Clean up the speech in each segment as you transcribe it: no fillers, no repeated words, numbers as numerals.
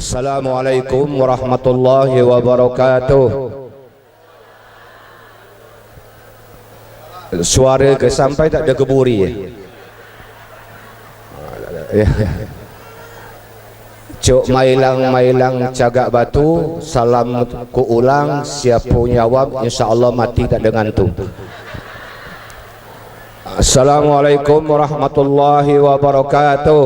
Assalamualaikum warahmatullahi wabarakatuh. Suara ke sampai tak ada keburi ya. Cuk mailang cagak batu, salam ku ulang, siapa jawab insyaallah mati tak dengan tu. Assalamualaikum warahmatullahi wabarakatuh.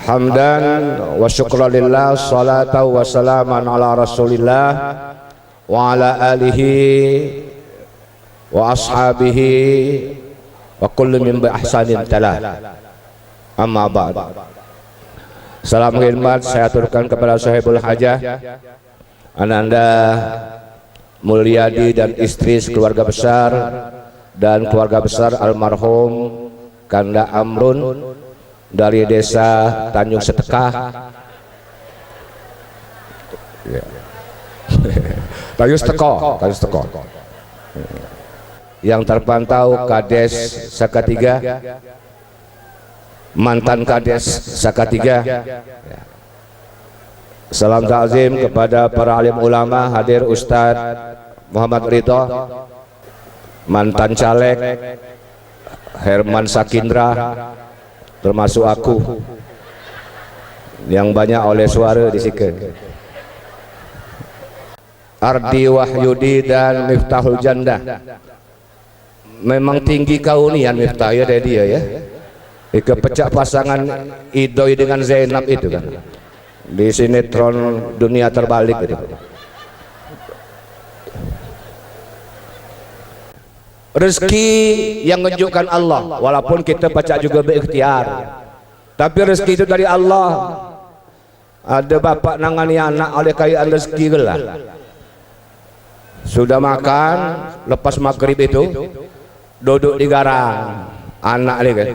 Hamdan wa syukralillah, salatan wa salaman ala rasulillah wa ala alihi wa ashabihi wa kullu min bi ahsanin talah. Amma ba'd. Salam hormat saya aturkan kepada sahibul hajah Ananda Mulyadi dan istri keluarga besar dan keluarga besar almarhum Kanda Amrun dari desa Tanjung Setekah. Tanjung Setekah. Yang terpantau Kades Sakatiga, mantan Kades Sakatiga. Salam ta'zim kepada para alim ulama, hadir Ustadz Muhammad Ridho, mantan caleg Herman Sakindra, termasuk aku yang banyak oleh suara di sini. Ardi Wahyudi dan Miftahul Janda. Memang tinggi kaunian Miftah ya dari dia ya. Kepecah pasangan Idoi dengan Zainab itu kan. Di sinetron Dunia Terbalik itu. Rezeki yang menunjukkan Allah, walaupun kita baca juga berikhtiar, tapi rezeki itu dari Allah. Ada bapak nangani anak oleh kayaan rezeki gelah. Sudah makan, lepas maghrib itu duduk di garang, anak dia kan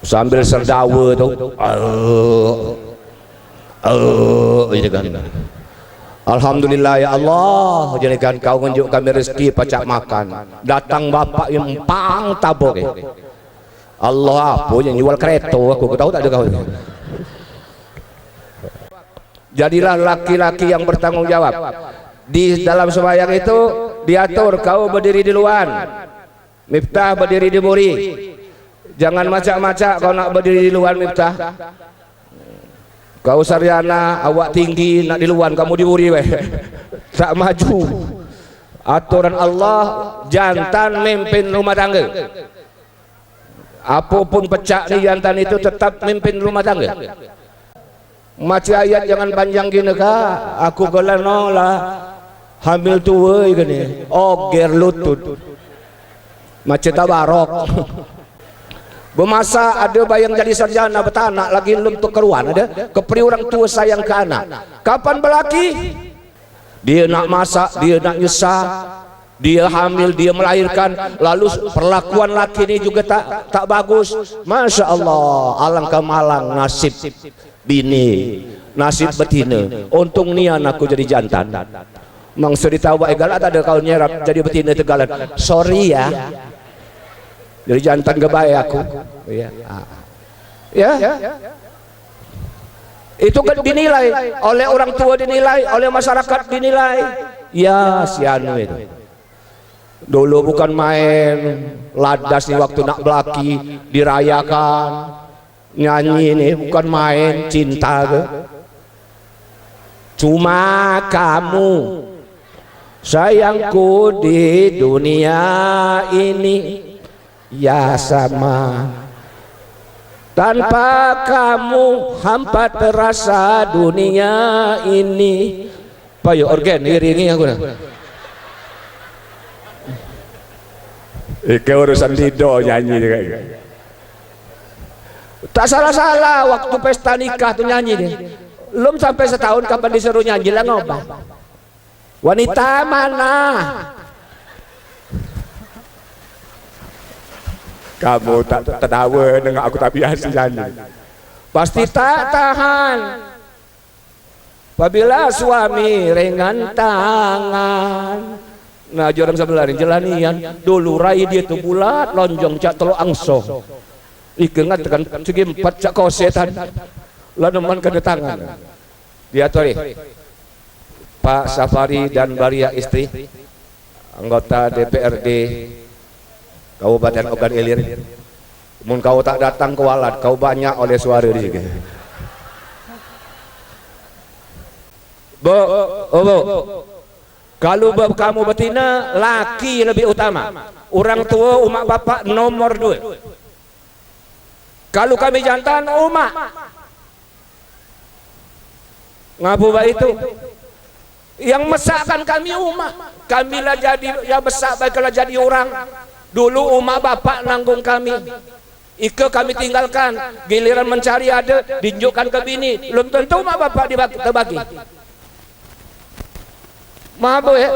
sambil serdawa tu, ini kan. Alhamdulillah ya Allah, jadikan kau menunjuk kami rezeki pacak makan. Datang bapak yang empang tabok Allah apa yang jual kereta aku tahu tak ada kau. Jadilah laki-laki yang bertanggung jawab. Di dalam sembahyang itu diatur kau berdiri di luar, Miftah berdiri di buri. Jangan macak-macak kau nak berdiri di luar Miftah. Kau Saryana awak tinggi nak di luar, kamu di buri weh. Tak maju. Aturan Allah, jantan memimpin rumah tangga. Apapun pecah ni jantan itu tetap memimpin rumah tangga. Macam ayat jangan panjang gini kah? Aku gelano lah hamil tua gini. Oger lutut. Macam tabarok. Bermasa ada bayang jadi sarjana betanak lagi belum tukeruan ada kepri orang tua sayang ke anak. Kapan berlaki? Dia nak masak, dia nak nyesah, dia hamil, dia melahirkan, lalu perlakuan laki ini juga tak bagus. Masya Allah, alangkah malang nasib bini, nasib betina. Untung nian aku jadi jantan. Maksud ditawa egal ada kau nyerap jadi betina tegalan. Sorry ya. Jadi jantan kebaik aku ya. Itu kan dinilai oleh orang tua, dinilai oleh masyarakat, dinilai ya si anu itu dulu bukan main ladas nih waktu nak belaki dirayakan nyanyi ini bukan main cinta ke. Cuma kamu sayangku di dunia ini ya sama, tanpa kamu hampa terasa dunia ini. Payo organ iringi aku dah. Ike urusan lido nyanyi juga. Tak salah-salah waktu pesta nikah tu nyanyi dia. Belum sampai setahun kapan disuruh nyanyi lah ngobah. Wanita mana? Kamu tak tertawa dengan aku tak biasa nyanyi. Pasti tak tahan. Apabila suami ringan tangan. Nah, orang sebelah ni jalanian dulu rai dia tu bulat lonjong cak telur angso. Ika ngatakan segi 4 cak kosetan laneman kedatangan dia tore Pak Safari dan Baria istri anggota DPRD Kabupaten Ogan Ilir. Mun kau tak datang ke Walat, kau banyak oleh suara di sini. Bo, kalau kamu betina, laki lebih utama. Orang tua, umak bapak nomor 2. Kalau kami jantan, umak. Ngapu itu? Yang mesakkan kami umak. Kamilah jadi, ya besar baiklah jadi orang. Dulu umak bapak nanggung kami. Ika kami tinggalkan, giliran mencari ada, dinjukkan ke bini. Belum tentu umak bapak terbagi. Maaf ya,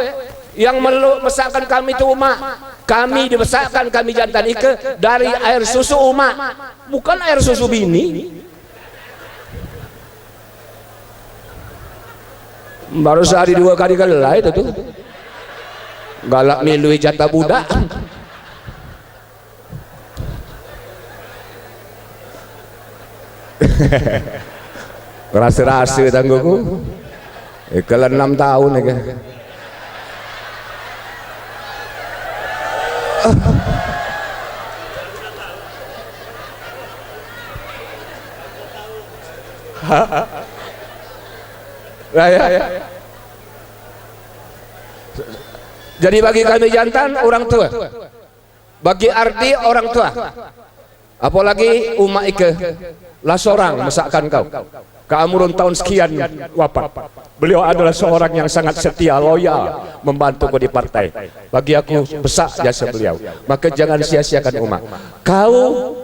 yang meluk mesakkan kami itu umak. Kami dibesarkan, kami jantan Ika dari air susu umak, bukan air susu bini. Baru sehari 2 kali kalah itu tuh. Galak milui jatah budak. Rasa-rasa tangguhku. Kalau 6 tahun ya. Ya. Jadi bagi kami jantan orang tua, bagi Ardi orang tua, apalagi umat Ika lah seorang mesakkan kau. Keamurun tahun sekian wafat. Beliau adalah seorang yang sangat setia, loyal, membantu di partai. Bagi aku besar jasa beliau. Maka jangan sia-siakan umat. Kau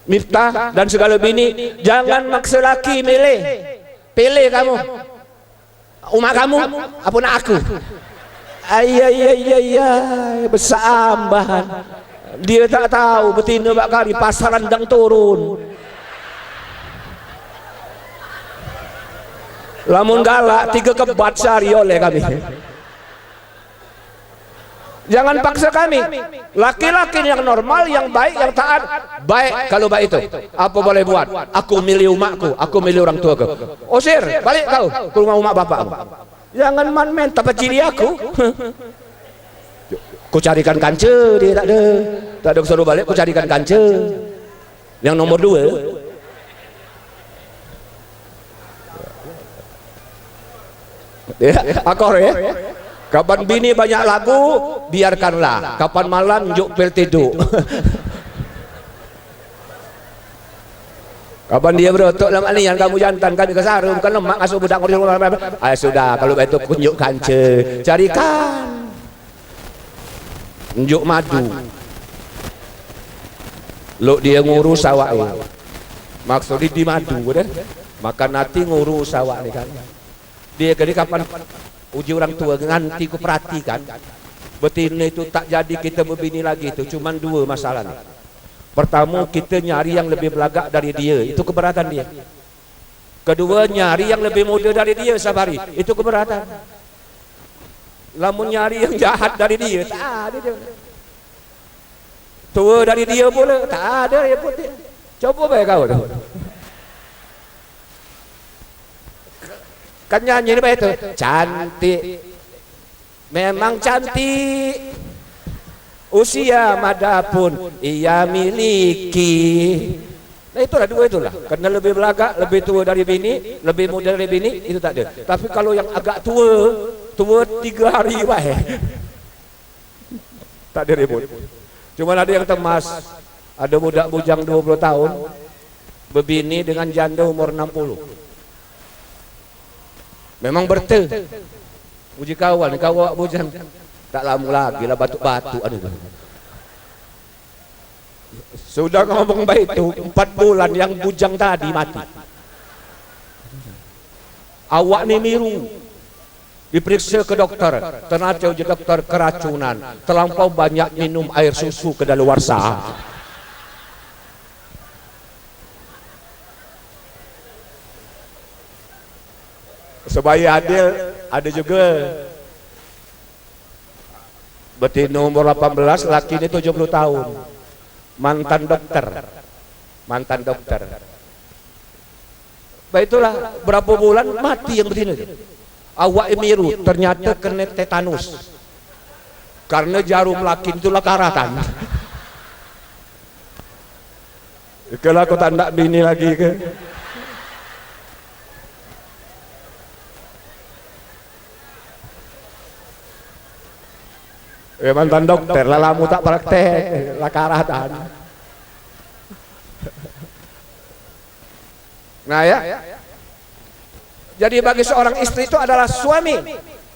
Miftah dan segala bini, jangan maksa laki milih. Pilih kamu. Umat kamu apa nak aku? Ayah besar ambahan. Dia tak tahu betina bak kali pasaran dang turun. Lamun galak 3 kebat sehari oleh kami. Jangan paksa kami. Laki-laki yang normal, yang baik, yang taat. Baik kalau baik itu. Apa boleh buat? Aku milih umakku, aku milih orang tuaku. Usir, balik kau ke rumah umak bapakmu. Jangan main-main tapak ciri aku. Ku carikan kanca, dia tak ada. Tak ada suruh balik, ku carikan kanca. Yang nomor 2. Ya, akor ya. Kapan bini banyak lagu, biarkanlah. Kapan malam juk pel tidur. Kapan dia berotok dalam ni yang kamu jantan kami kesarum kan lemak asuh budak rumah. Sudah kalau begitu kunjuk kanca, carikan. Njuk madu. Lok dia ngurus awak ni. Maksudnya di madu dah. Maka nanti ngurus awak ni kan. Dia kali kapan uji orang tua nganti ku perhatikan betina itu tak jadi kita berbini lagi itu cuman 2 masalah nih. Pertama kita nyari yang lebih belagak dari dia, itu keberatan dia. Kedua nyari yang lebih muda dari dia Safari, itu keberatan. Lamun nyari yang jahat dari dia tak ada dia. Tua dari dia pula tak ada dia putih. Coba baik kau tu. Kan nyanyi apa itu? Cantik, memang cantik, usia mada pun ia miliki. Nah itulah 2 itulah. Karena lebih belagak, lebih tua dari bini, lebih muda dari bini, itu tak ada. Tapi kalau yang agak tua 3 hari baik, tak ada ribut. Cuma ada yang temas, ada budak bujang 20 tahun, berbini dengan janda umur 60. Memang bertel. Uji kawan, kau bujang tak lama lagi lah batuk-batuk ada. Sudah ngomong baik tu 4 bulan yang bujang tadi mati. Awak ni miru. Diperiksa ke doktor, ternyata uji doktor keracunan. Terlampau banyak minum air susu kedaluarsa. Supaya adil, ada juga betina umur 18, laki ini 70 tahun, mantan dokter, mantan dokter. Baiklah berapa bulan mati yang betina itu. Awak emiru ternyata kena tetanus. Karena jarum lakin itu lakaratan. Kalau aku tanda bini lagi ke. Mantan dokter, lalamu tak praktek, lakaratan. Nah ya, jadi bagi seorang istri itu adalah suami,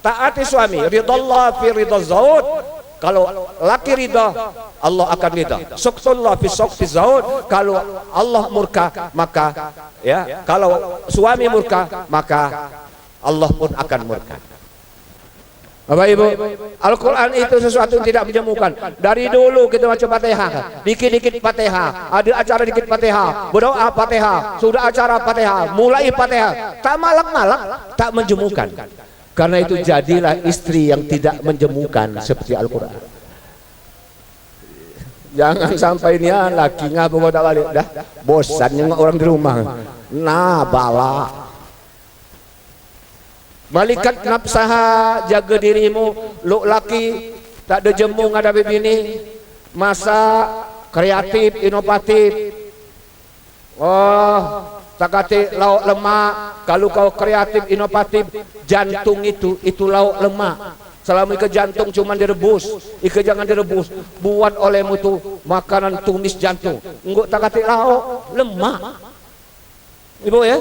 taati suami, ridallah fi ridha zaud. Kalau laki ridha, Allah akan ridha. Suktullah fi sukti zaud. Kalau Allah murka, maka ya, kalau suami murka, maka Allah pun akan murka. Bapak Ibu, Al-Quran itu sesuatu yang tidak menjemukan. Dari dulu kita baca Fatihah, dikit-dikit Fatihah, ada acara dikit Fatihah, berdoa Fatihah, sudah acara Fatihah, mulai Fatihah, tak malak-malak, tak menjemukan. Karena itu jadilah istri yang tidak menjemukan seperti Al-Quran. Jangan sampai ini laki ngapa kau tak balik, dah bosan nengok orang di rumah. Nah bala. Malikat nafsaha, jaga dirimu, lu laki tak ada jemu ngadapi bini, masa kreatif, inovatif. Oh, tak kata lauk lemak. Kalau kau kreatif, inovatif, jantung itu lauk lemak. Selama ikan jantung cuma direbus, ikan jangan direbus. Buat olehmu tu makanan tumis jantung. Enggak tak kata lauk lemak. Ibu ya,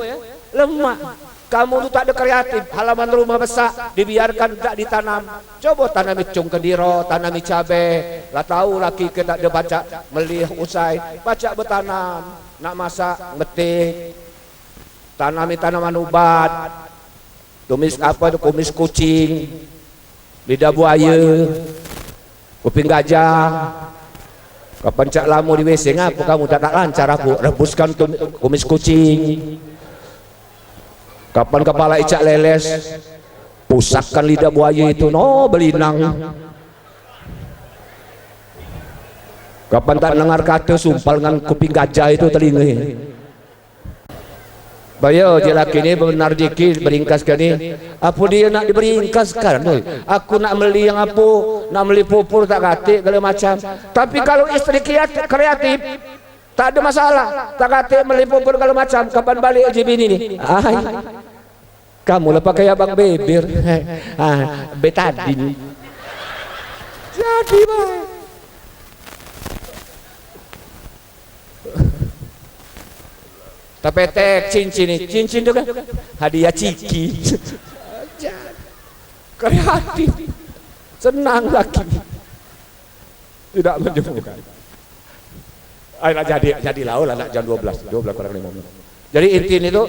lemak. Kamu tu tak ada kreatif, halaman rumah besar dibiarkan tak ditanam. Coba tanami cung kediro, tanami cabai. Lah tahu laki kita tak ada baca melih usai, baca bertanam, nak masak metik, tanami tanaman ubat, tumis apa tu, kumis kucing, lidah buaya, kuping gajah. Kapan cak lamu di WC ngapa kamu tak lancar aku rebuskan kumis kucing. Kapan kepala icak leles, pusakkan lidah buaya itu, no belinang. Kapan tak dengar kata sumpal dengan kuping gajah itu telinga. Bayo je laki ni benar dikit beringkaskan ni. Apa dia nak diberingkaskan? Aku nak beli yang apa? Nak beli pupur tak katik segala macam. Tapi kalau istri kreatif, tak ada masalah. Tak katik beli pupur segala macam. Kapan balik je bini ni? Kamu lah pakai abang bebir, betadin. Jadi baik. Tapi tek cincin itu kan hadiah ciki. Kreatif, senang lagi, tidak menjemukan. Ayolah jadilah nak jam 12 kurang 5 menit. Jadi intinya itu,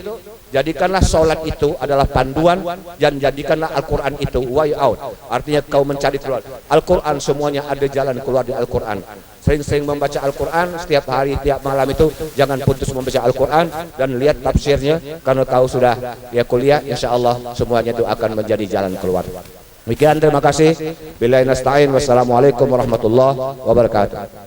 jadikanlah solat itu adalah panduan dan jadikanlah Al-Quran itu way out. Artinya kau mencari keluar. Al-Quran semuanya ada jalan keluar di Al-Quran. Sering-sering membaca Al-Quran setiap hari, tiap malam itu jangan putus membaca Al-Quran dan lihat tafsirnya. Karena kau sudah ya kuliah, insya Allah semuanya itu akan menjadi jalan keluar. Demikian, terima kasih. Billahi nasta'in. Wassalamualaikum warahmatullahi wabarakatuh.